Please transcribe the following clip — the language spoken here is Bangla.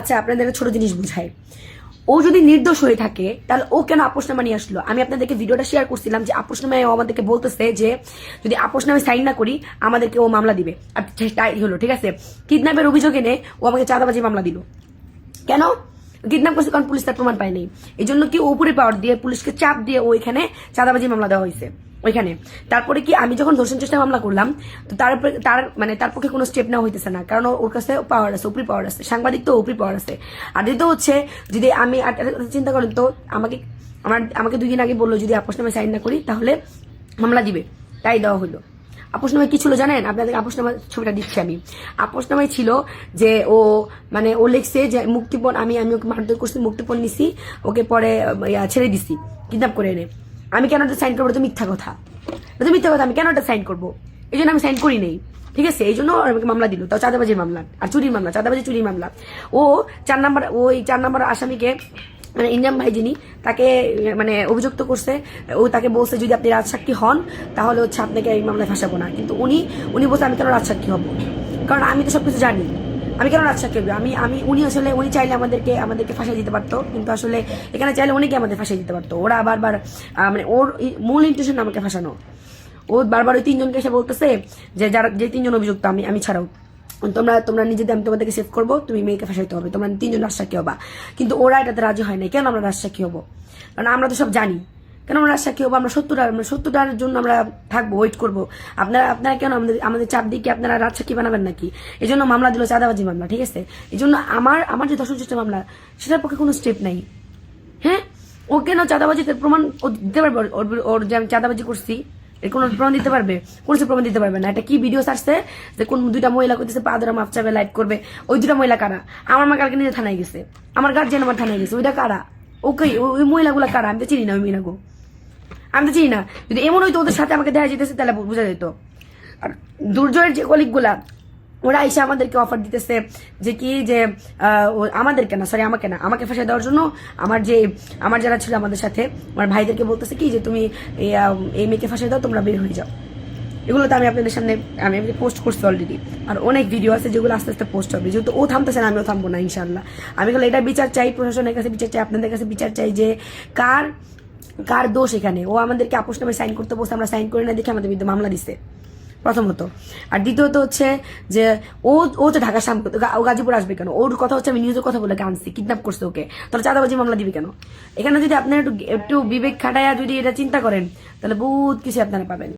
আচ্ছা, আপনাদের ছোট জিনিস বুঝাই। ও যদি নির্দোষ হয়ে থাকে তাহলে ও কেন আপোষনামা নিয়ে আসলো? আমি আপনাদেরকে ভিডিওটা শেয়ার করছিলাম যে আপোষনামায় ও আমাদেরকে বলতেছে যে যদি আপোষনামায় সাইন না করি আমাদেরকে ও মামলা দিবে। আর তাই হলো, ঠিক আছে। কিডন্যাপের অভিযোগ এনে ও আমাকে চাঁদাবাজি মামলা দিল। কেন কিডন্যাপ করছে? কারণ পুলিশ তার প্রমাণ পায়নি। এই জন্য কি উপরে পাওয়ার দিয়ে পুলিশকে চাপ দিয়ে ওইখানে চাঁদাবাজি মামলা দেওয়া হয়েছে ওইখানে। তারপরে কি আমি যখন ধর্ষণ চেষ্টা মামলা করলাম তো তার পক্ষে কোনো স্টেপ নেওয়া হইতেছে না, কারণ ওর কাছে পাওয়ার আছে, উপরি পাওয়ার আছে, সাংবাদিক তো উপরি পাওয়ার আছে। আর দ্বিতীয় হচ্ছে যদি আমি চিন্তা করেন তো আমাকে 2 দিন আগে বললো যদি আপোষনামায় সাইন না করি তাহলে মামলা দিবে, তাই দেওয়া হলো। আপোষনামায় কি ছিল জানেন? আপনাদের আপোষনামার ছবিটা দিচ্ছি আমি। আপোষনামায় ছিল যে ও লিখছে যে মুক্তিপণ আমি ওকে মারধর করছি, মুক্তিপণ নিছি, ওকে পরে ছেড়ে দিছি কিডন্যাপ করে এনে। আমি কেন সাইন করবো? তো মিথ্যা কথা, আমি কেন সাইন করবো? এই জন্য আমি সাইন করি নেই, ঠিক আছে। এই জন্য আমাকে মামলা দিল, তাও চাঁদাবাজির মামলা আর চুরির মামলা, চাঁদাবাজি চুরির মামলা। ও 4 নম্বর আসামিকে মানে ইনজাম ভাই যিনি তাকে মানে অভিযুক্ত করছে, ও তাকে বলছে যদি আপনি রাজসাক্ষী হন তাহলে হচ্ছে আপনাকে এই মামলায় ফাঁসাবো না। কিন্তু উনি বলছে আমি কেন রাজসাক্ষী হব? কারণ আমি তো সবকিছু জানি, আমি কেন রাজসাক্ষী হবো? উনি চাইলে আমাদেরকে ফাঁসিয়ে দিতে পারতো, কিন্তু আসলে এখানে চাইলে অনেকে আমাদের ফাঁসিয়ে দিতে পারতো। ওরা বারবার মানে ওর মূল ইন্টেনশন আমাকে ফাঁসানো। ও বারবার ওই 3 জনকে এসে বলতেছে যে যে 3 জন অভিযুক্ত আমি ছাড়াও তোমরা নিজেদের, আমি তোমাদেরকে সেভ করবো, তুমি মেয়েকে ফাঁসাইতে হবে, তোমরা 3 জন রাজসাক্ষী হবা। কিন্তু ওরা এটাতে রাজি হয় নাই। কেন আমরা রাজসাক্ষী হবো? কারণ আমরা তো সব জানি। কেন আমরা রাজসাক্ষী হবো? আমরা 70টার জন্য আমরা থাকবো, ওয়েট করবো। আপনারা কেন আমাদের চাপ দিয়ে কি আপনারা রাজসাক্ষী বানাবেন নাকি? এই জন্য মামলা দিল, চাঁদাবাজি মামলা, ঠিক আছে। এই জন্য আমার যে ধর্ষণ চেষ্টা মামলা সেটার পক্ষে কোনো স্টেপ নাই। হ্যাঁ, ও কেন চাঁদাবাজিতে প্রমাণ ও দিতে পারবে? ওর যে আমি চাঁদাবাজি করছি এর কোনো প্রমাণ দিতে পারবে? কোন প্রমাণ দিতে পারবে না। এটা কি ভিডিও ছাড়ছে যে কোন 2টা মহিলা করতেছে পা ধরে মাপ চাবে, লাইট করবে? ওই 2টা মহিলা কারা? আমার মা কালকে নিজে থানায় গেছে, আমার গার্জিয়ান আমার থানায় গেছে, ওইটা কারা? ওকে ওই মহিলাগুলা কারা? আমি তো চিনি না ওই মহিলাগো, আমি তো চিনি না। যদি এমন হইতো ওদের সাথে আমাকে দেখা যেতেছে তাহলে বোঝা যেত। আর দুর্জয়ের যে কলিগগুলা ওরা এসে আমাদেরকে অফার দিতেছে যে কি যে আমাদেরকে না, সরি আমাকে না, আমাকে ফাঁসিয়ে দেওয়ার জন্য আমার যারা ছিল আমাদের সাথে আমার ভাইদেরকে বলতেছে কি যে তুমি এই মেয়েকে ফাঁসিয়ে দাও, তোমরা বের হয়ে যাও। এগুলো তো আমি আপনাদের সামনে আমি পোস্ট করছি অলরেডি, আর অনেক ভিডিও আছে যেগুলো আস্তে আস্তে পোস্ট হবে। যেহেতু ও থামতেছে না, আমিও থামবো না ইনশাল্লাহ। আমি বলে এটা বিচার চাই, প্রশাসনের কাছে বিচার চাই, আপনাদের কাছে বিচার চাই যে কার দোষ এখানে। ও আমাদেরকে আপোষনামায় সাইন করতে বসে, আমরা সাইন করে না দেখে আমাদের বিরুদ্ধে মামলা দিছে প্রথমত। আর দ্বিতীয়ত হচ্ছে যে ও তো ঢাকা ও গাজীপুর আসবে কেন? ওর কথা হচ্ছে আমি নিউজের কথা বলে আনছি, কিডন্যাপ করছে ওকে, তাহলে চাঁদাবাজি মামলা দিবে কেন? এখানে যদি আপনারা একটু বিবেক খাটাইয়া যদি এটা চিন্তা করেন তাহলে বহুত কিছু আপনারা পাবেন।